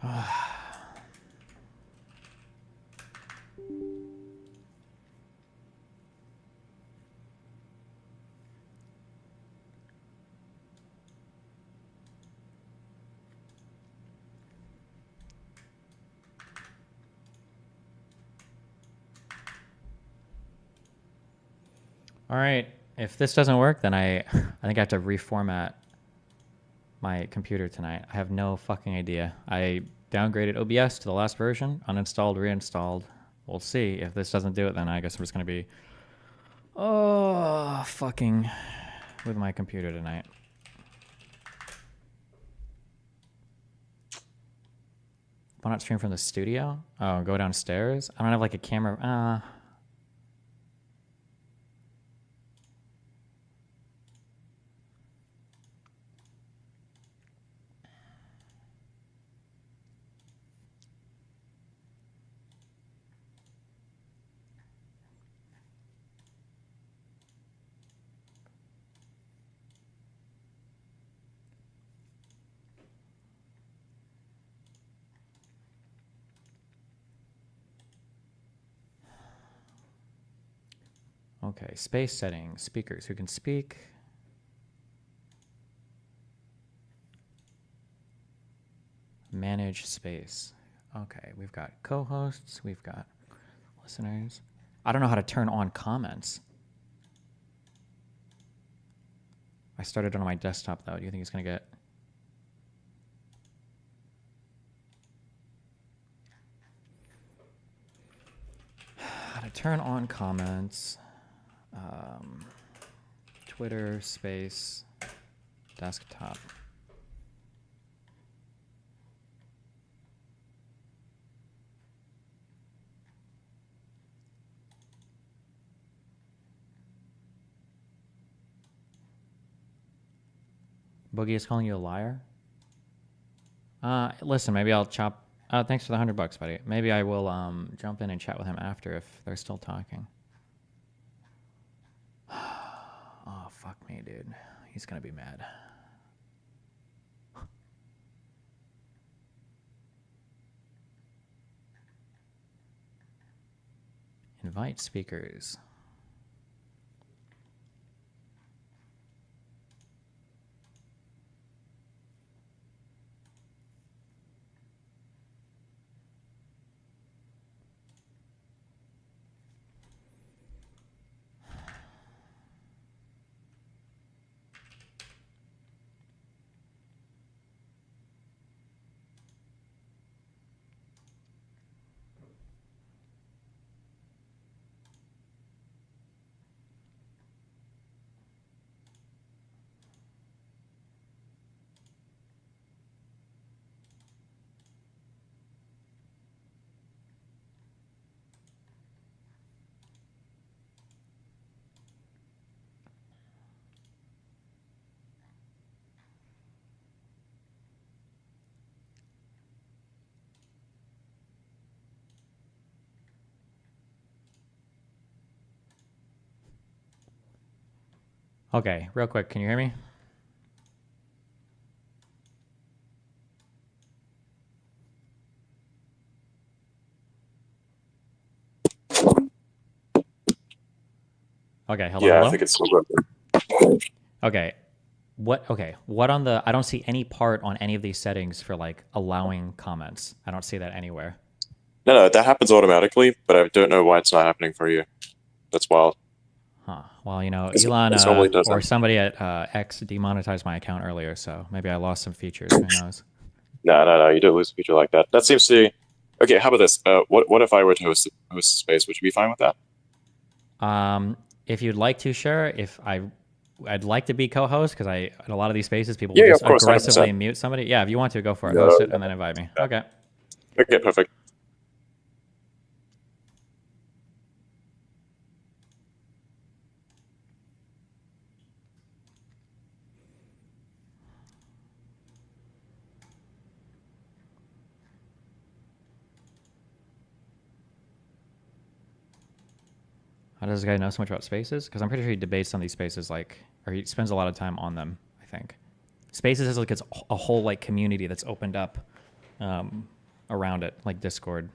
All right. If this doesn't work, then I think I have to reformat my computer tonight. I have no fucking idea. I downgraded OBS to the last version, uninstalled, reinstalled. We'll see. If this doesn't do it, then I guess I'm just going to be fucking with my computer tonight. Why not stream from the studio? Oh, go downstairs? I don't have like a camera. Okay, space settings, speakers, who can speak? Manage space. Okay, we've got co-hosts, we've got listeners. I don't know how to turn on comments. I started on my desktop though. Do you think it's gonna get... How to turn on comments. Twitter, space, desktop. Boogie is calling you a liar? Listen, maybe I'll chop... thanks for the $100, buddy. Maybe I will jump in and chat with him after if they're still talking. Oh, fuck me, dude. He's gonna be mad. Invite speakers. Okay, real quick, can you hear me? Okay, hello, yeah, hello? I think it's still working. Okay. What on the... I don't see any part on any of these settings for, like, allowing comments. I don't see that anywhere. No, that happens automatically, but I don't know why it's not happening for you. That's wild. Huh. Well, you know, It Elon normally doesn't. or somebody at X demonetized my account earlier, so maybe I lost some features. Who knows? No, you don't lose a feature like that. That seems to... Okay, how about this? What if I were to host a space? Would you be fine with that? If you'd like to, sure. I'd like to be co-host because in a lot of these spaces, people Yeah, will just of course, aggressively 100%. mute somebody. Yeah, if you want to, go for it. No, Host it and then invite me. yeah. Okay. Okay, perfect. How does this guy know so much about spaces? Because I'm pretty sure he debates on these spaces, or he spends a lot of time on them, I think. Spaces is like it's a whole like community that's opened up around it, like Discord.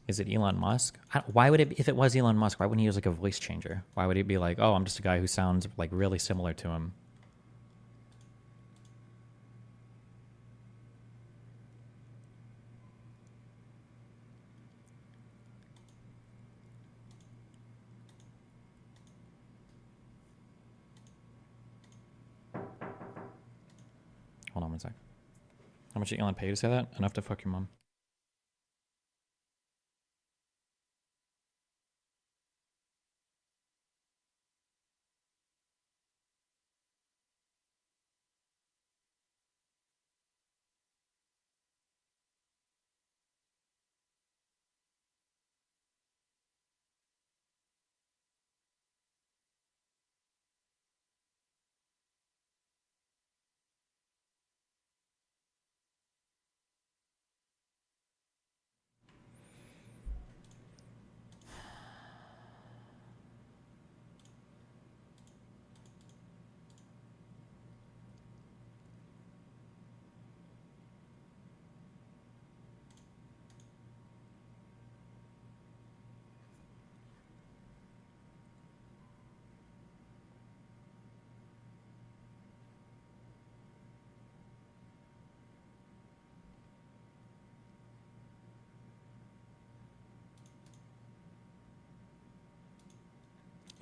Is it Elon Musk? Why would it, if it was Elon Musk, why wouldn't he use like a voice changer? Why would he be like, oh, I'm just a guy who sounds like really similar to him? Hold on one sec. How much did Elon pay you to say that? Enough to fuck your mom.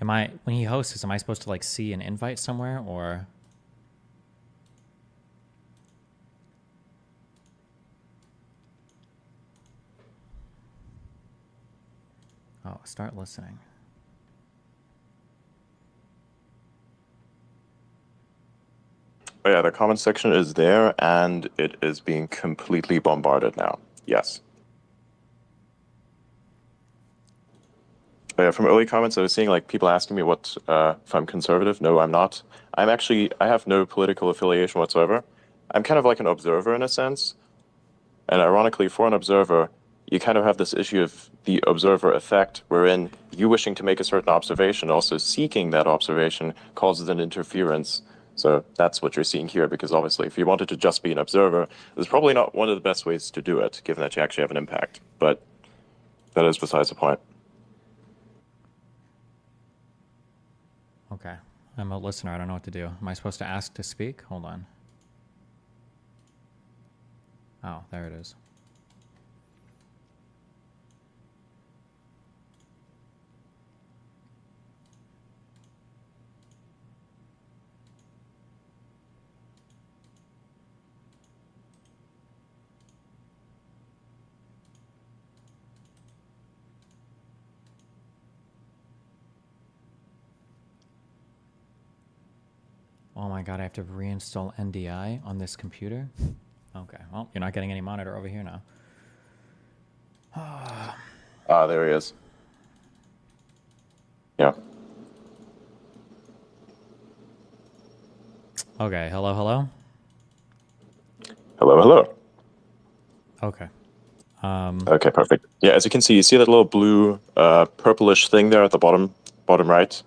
Am I, when he hosts, am I supposed to like see an invite somewhere or? Oh, start listening. Oh yeah, the comment section is there, and it is being completely bombarded now. Yes. Yeah, from early comments, I was seeing like people asking me what if I'm conservative. No, I'm not. I have no political affiliation whatsoever. I'm kind of like an observer in a sense. And ironically, for an observer, you kind of have this issue of the observer effect, wherein you wishing to make a certain observation, also seeking that observation, causes an interference. So that's what you're seeing here, because obviously if you wanted to just be an observer, it's probably not one of the best ways to do it, given that you actually have an impact. But that is besides the point. Okay. I'm a listener. I don't know what to do. Am I supposed to ask to speak? Hold on. Oh, there it is. Oh my god, I have to reinstall NDI on this computer? Okay, well, you're not getting any monitor over here now. Ah, there he is. Yeah. Okay, hello, hello? Hello, hello. Okay. Okay, perfect. Yeah, as you see that little blue, purplish thing there at the bottom right.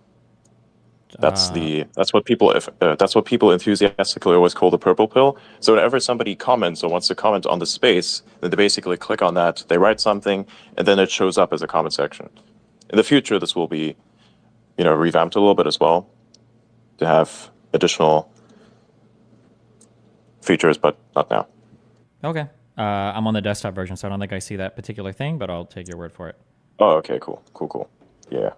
That's what people enthusiastically always call the purple pill. So whenever somebody comments or wants to comment on the space, then they basically click on that, they write something, and then it shows up as a comment section. In the future, this will be, revamped a little bit as well to have additional features, but not now. Okay. I'm on the desktop version, so I don't think I see that particular thing, but I'll take your word for it. Oh, okay, cool. Yeah.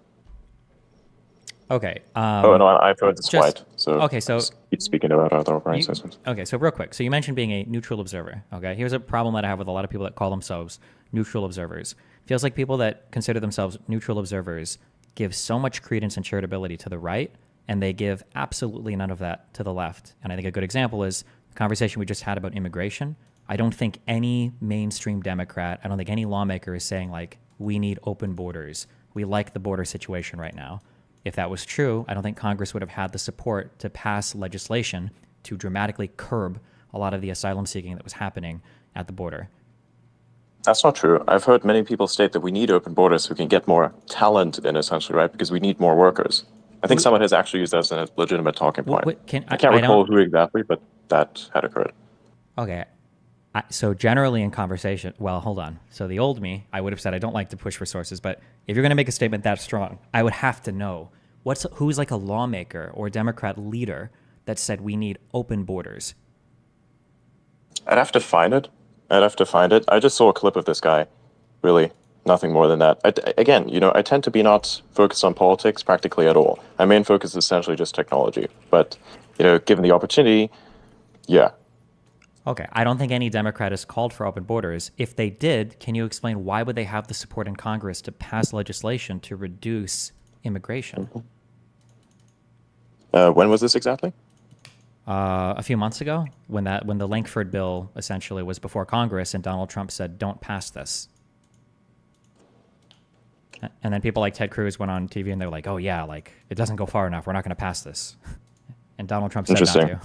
Okay. Oh no, I've heard this white. So okay, so keep speaking about other operating systems. Okay, so real quick. So you mentioned being a neutral observer. Okay, here's a problem that I have with a lot of people that call themselves neutral observers. Feels like people that consider themselves neutral observers give so much credence and charitability to the right, and they give absolutely none of that to the left. And I think a good example is the conversation we just had about immigration. I don't think any mainstream Democrat, I don't think any lawmaker is saying like, we need open borders. We like the border situation right now. If that was true, I don't think Congress would have had the support to pass legislation to dramatically curb a lot of the asylum seeking that was happening at the border. That's not true. I've heard many people state that we need open borders so we can get more talent in, essentially, right? Because we need more workers. I think someone has actually used that as a legitimate talking point. I can't recall who exactly, but that had occurred. Okay. So generally in conversation, well, hold on. So the old me, I would have said I don't like to push for sources, but if you're going to make a statement that strong, I would have to know who's like a lawmaker or a Democrat leader that said we need open borders. I'd have to find it. I just saw a clip of this guy. Really, nothing more than that. Again, I tend to be not focused on politics practically at all. My main focus is essentially just technology. But, given the opportunity, yeah. Okay, I don't think any Democrat has called for open borders. If they did, can you explain why would they have the support in Congress to pass legislation to reduce immigration? When was this exactly? A few months ago, when the Lankford bill essentially was before Congress, and Donald Trump said, "Don't pass this." And then people like Ted Cruz went on TV and they're like, "Oh yeah, like it doesn't go far enough. We're not going to pass this." And Donald Trump said not to.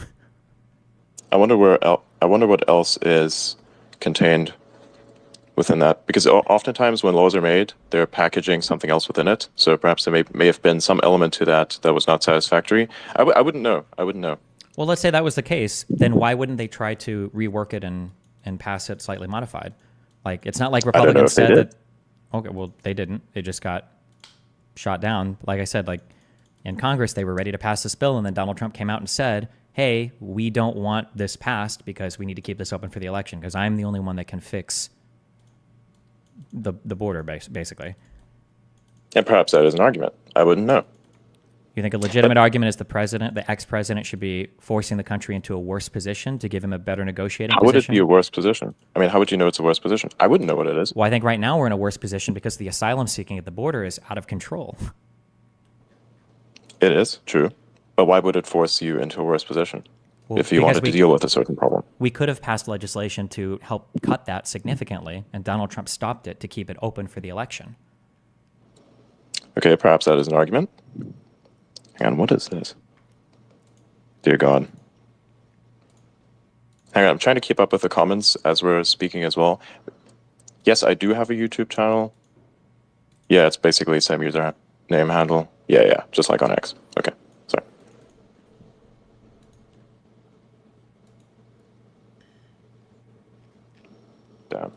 I wonder what else is contained within that, because oftentimes when laws are made, they're packaging something else within it. So perhaps there may have been some element to that was not satisfactory. I wouldn't know. Well, let's say that was the case. Then why wouldn't they try to rework it and pass it slightly modified? Like, it's not like Republicans said that. Okay, well, they didn't. It just got shot down. Like I said, like in Congress, they were ready to pass this bill, and then Donald Trump came out and said, "Hey, we don't want this passed because we need to keep this open for the election because I'm the only one that can fix the border, basically." And perhaps that is an argument. I wouldn't know. You think a legitimate argument is the ex-president, should be forcing the country into a worse position to give him a better negotiating position? How would it be a worse position? I mean, how would you know it's a worse position? I wouldn't know what it is. Well, I think right now we're in a worse position because the asylum seeking at the border is out of control. It is, true. But why would it force you into a worse position if you wanted to deal with a certain problem? We could have passed legislation to help cut that significantly, and Donald Trump stopped it to keep it open for the election. Okay, perhaps that is an argument. Hang on, what is this? Dear God. Hang on, I'm trying to keep up with the comments as we're speaking as well. Yes, I do have a YouTube channel. Yeah, it's basically the same user name handle. Yeah, just like on X. Okay, sorry. Damn.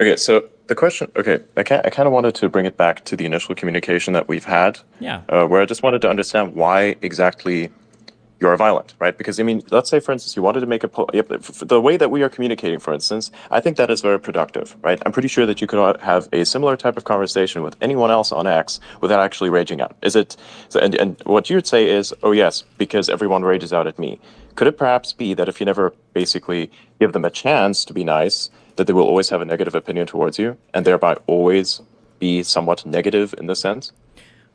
Okay, so the question, I kind of wanted to bring it back to the initial communication that we've had, where I just wanted to understand why exactly you're violent, right? Because, I mean, let's say, for instance, you wanted to make the way that we are communicating, for instance, I think that is very productive, right? I'm pretty sure that you could have a similar type of conversation with anyone else on X without actually raging out. Is it, and what you would say is, oh yes, because everyone rages out at me. Could it perhaps be that if you never basically give them a chance to be nice, that they will always have a negative opinion towards you and thereby always be somewhat negative in this sense?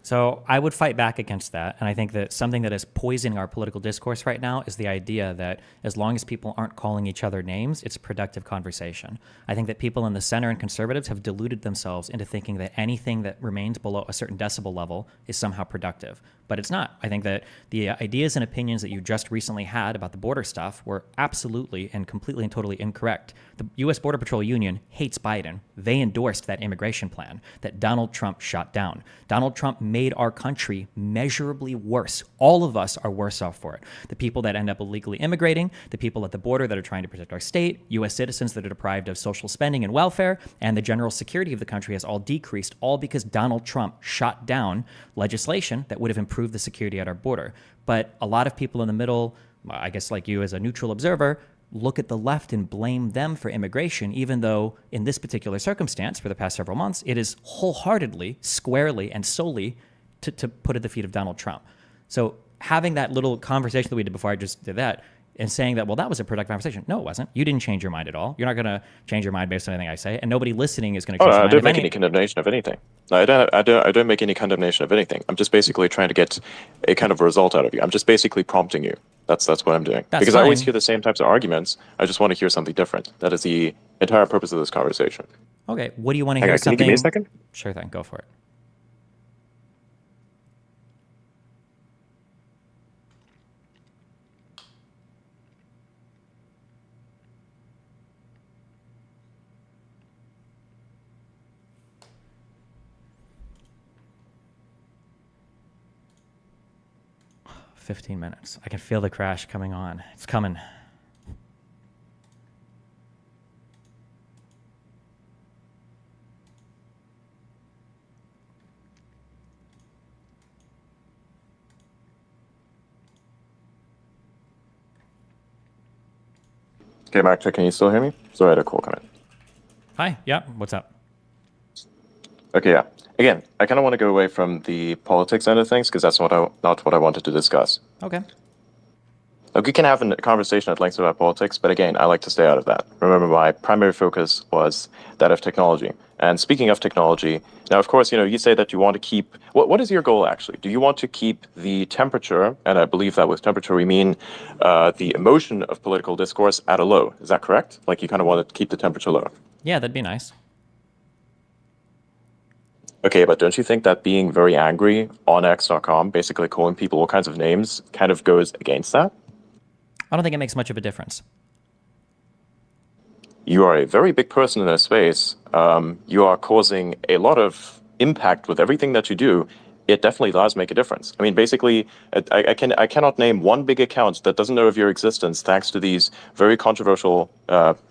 So I would fight back against that. And I think that something that is poisoning our political discourse right now is the idea that as long as people aren't calling each other names, it's a productive conversation. I think that people in the center and conservatives have deluded themselves into thinking that anything that remains below a certain decibel level is somehow productive. But it's not. I think that the ideas and opinions that you just recently had about the border stuff were absolutely and completely and totally incorrect. The U.S. Border Patrol Union hates Biden. They endorsed that immigration plan that Donald Trump shot down. Donald Trump made our country measurably worse. All of us are worse off for it. The people that end up illegally immigrating, the people at the border that are trying to protect our state, U.S. citizens that are deprived of social spending and welfare, and the general security of the country has all decreased, all because Donald Trump shot down legislation that would have improved the security at our border. But a lot of people in the middle, I guess like you as a neutral observer, look at the left and blame them for immigration, even though in this particular circumstance for the past several months, it is wholeheartedly, squarely, and solely to put at the feet of Donald Trump. So having that little conversation that we did before I just did that, and saying that, well, that was a productive conversation. No, it wasn't. You didn't change your mind at all. You're not going to change your mind based on anything I say, and nobody listening is going to Oh, change their I mind. don't If make any condemnation of anything. No, I don't make any condemnation of anything. I'm just basically trying to get a kind of result out of you. I'm just basically prompting you. That's what I'm doing. That's Because I always fine. hear the same types of arguments. I just want to hear something different. That is the entire purpose of this conversation. Okay, what do you want to Hang hear? on, can you Something? give me a second? Sure thing. Go for it. Oh, 15 minutes. I can feel the crash coming on. It's coming. Okay, Mark, can you still hear me? Sorry, I had a call come in. Hi. Yeah. What's up? Okay, yeah. Again, I kind of want to go away from the politics end of things because that's not what I wanted to discuss. Okay. Like, we can have a conversation at length about politics, but again, I like to stay out of that. Remember, my primary focus was that of technology. And speaking of technology, now, of course, you say that you want to keep... What is your goal, actually? Do you want to keep the temperature, and I believe that with temperature we mean the emotion of political discourse at a low. Is that correct? Like, you kind of want to keep the temperature low. Yeah, that'd be nice. Okay, but don't you think that being very angry on X.com, basically calling people all kinds of names, kind of goes against that? I don't think it makes much of a difference. You are a very big person in a space. You are causing a lot of impact with everything that you do. It definitely does make a difference. I mean, basically, I cannot name one big account that doesn't know of your existence thanks to these very controversial,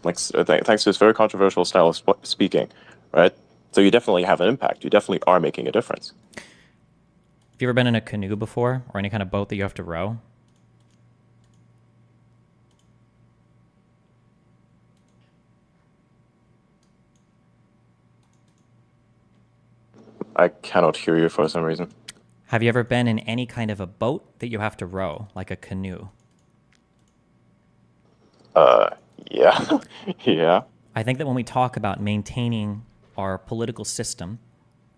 thanks to this very controversial style of speaking, right? So you definitely have an impact. You definitely are making a difference. Have you ever been in a canoe before, or any kind of boat that you have to row? I cannot hear you for some reason. Have you ever been in any kind of a boat that you have to row, like a canoe? Yeah. Yeah. I think that when we talk about maintaining our political system,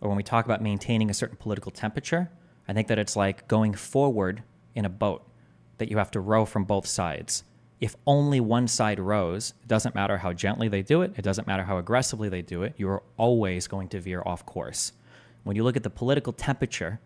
or when we talk about maintaining a certain political temperature, I think that it's like going forward in a boat that you have to row from both sides. If only one side rows, it doesn't matter how gently they do it, it doesn't matter how aggressively they do it, you're always going to veer off course. When you look at the political temperature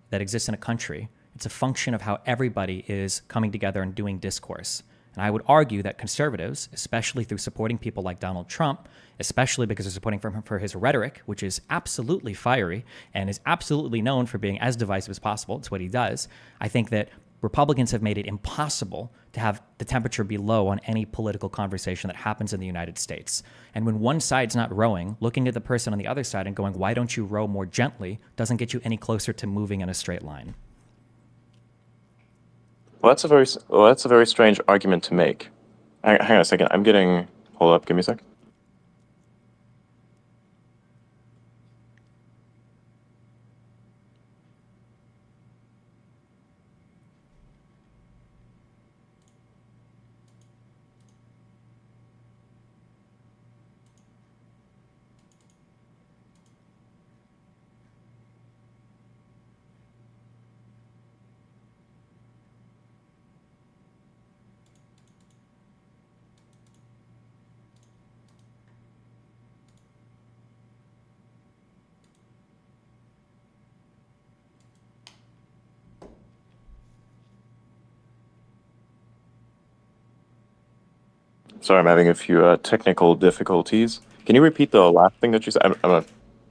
that exists in a country, it's a function of how everybody is coming together and doing discourse. And I would argue that conservatives, especially through supporting people like Donald Trump, especially because they're supporting him for his rhetoric, which is absolutely fiery and is absolutely known for being as divisive as possible, it's what he does, I think that Republicans have made it impossible to have the temperature be low on any political conversation that happens in the United States. And when one side's not rowing, looking at the person on the other side and going, why don't you row more gently, doesn't get you any closer to moving in a straight line. Well, that's a very strange argument to make. Hang on a second. Hold up. Give me a sec. Sorry, I'm having a few technical difficulties. Can you repeat the last thing that you said?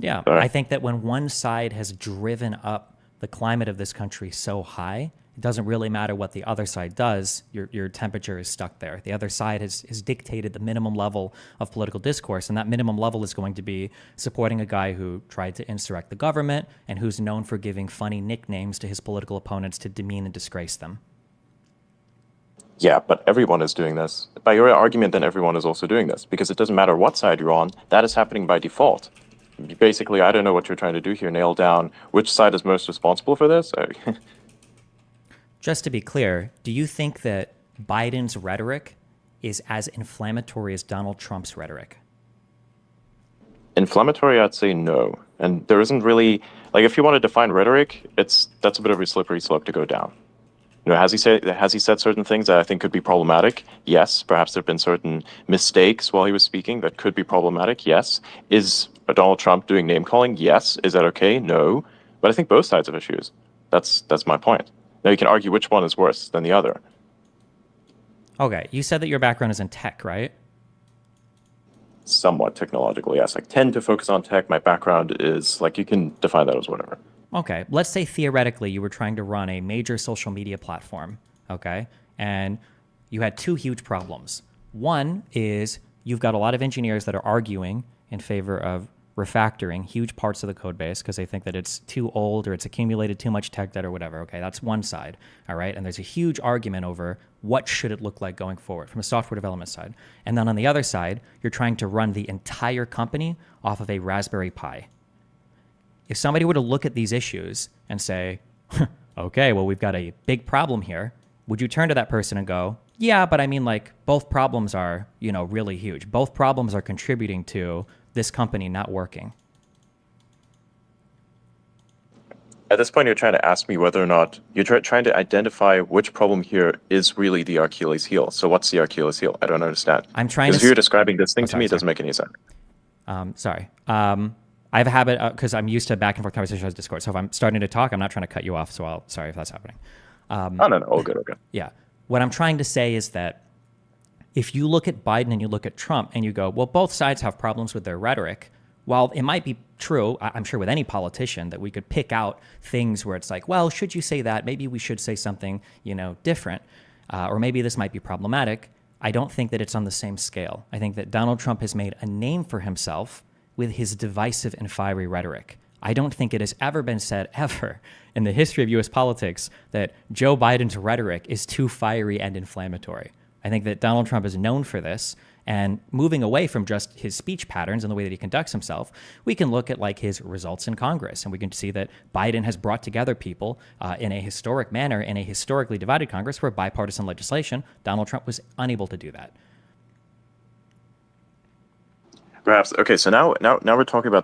Yeah, Sorry. I think that when one side has driven up the climate of this country so high, it doesn't really matter what the other side does, your temperature is stuck there. The other side has dictated the minimum level of political discourse, and that minimum level is going to be supporting a guy who tried to insurrect the government and who's known for giving funny nicknames to his political opponents to demean and disgrace them. Yeah, but everyone is doing this. By your argument, then everyone is also doing this, because it doesn't matter what side you're on, that is happening by default. Basically, I don't know what you're trying to do here, nail down which side is most responsible for this. Just to be clear, do you think that Biden's rhetoric is as inflammatory as Donald Trump's rhetoric? Inflammatory, I'd say no. And there isn't really, like, if you want to define rhetoric, that's a bit of a slippery slope to go down. Has he said certain things that I think could be problematic? Yes. Perhaps there have been certain mistakes while he was speaking that could be problematic. Yes. Is Donald Trump doing name calling? Yes. Is that okay? No. But I think both sides have issues. That's my point. Now you can argue which one is worse than the other. Okay, you said that your background is in tech, right? Somewhat technological, yes. I tend to focus on tech. My background is, like, you can define that as whatever. Okay, let's say theoretically you were trying to run a major social media platform, okay? And you had two huge problems. One is you've got a lot of engineers that are arguing in favor of refactoring huge parts of the code base because they think that it's too old or it's accumulated too much tech debt or whatever. Okay, that's one side, all right? And there's a huge argument over what should it look like going forward from a software development side. And then on the other side, you're trying to run the entire company off of a Raspberry Pi. If somebody were to look at these issues and say, okay, well, we've got a big problem here, would you turn to that person and go, yeah, but I mean, like, both problems are, really huge. Both problems are contributing to this company not working? At this point, you're trying to ask me whether or not you're trying to identify which problem here is really the Achilles heel. So what's the Achilles heel? I don't understand. I'm trying to... If you're describing this thing to me, it doesn't make any sense. Sorry. I have a habit, because I'm used to back and forth conversations on Discord. So if I'm starting to talk, I'm not trying to cut you off. So sorry if that's happening. No. All good. Yeah. What I'm trying to say is that if you look at Biden and you look at Trump and you go, well, both sides have problems with their rhetoric. While it might be true, I'm sure with any politician, that we could pick out things where it's like, well, should you say that? Maybe we should say something, different. Or maybe this might be problematic. I don't think that it's on the same scale. I think that Donald Trump has made a name for himself with his divisive and fiery rhetoric. I don't think it has ever been said ever in the history of U.S. politics that Joe Biden's rhetoric is too fiery and inflammatory. I think that Donald Trump is known for this, and moving away from just his speech patterns and the way that he conducts himself, we can look at like his results in Congress, and we can see that Biden has brought together people in a historic manner in a historically divided Congress where bipartisan legislation. Donald Trump was unable to do that. Perhaps. Okay, so now we're talking about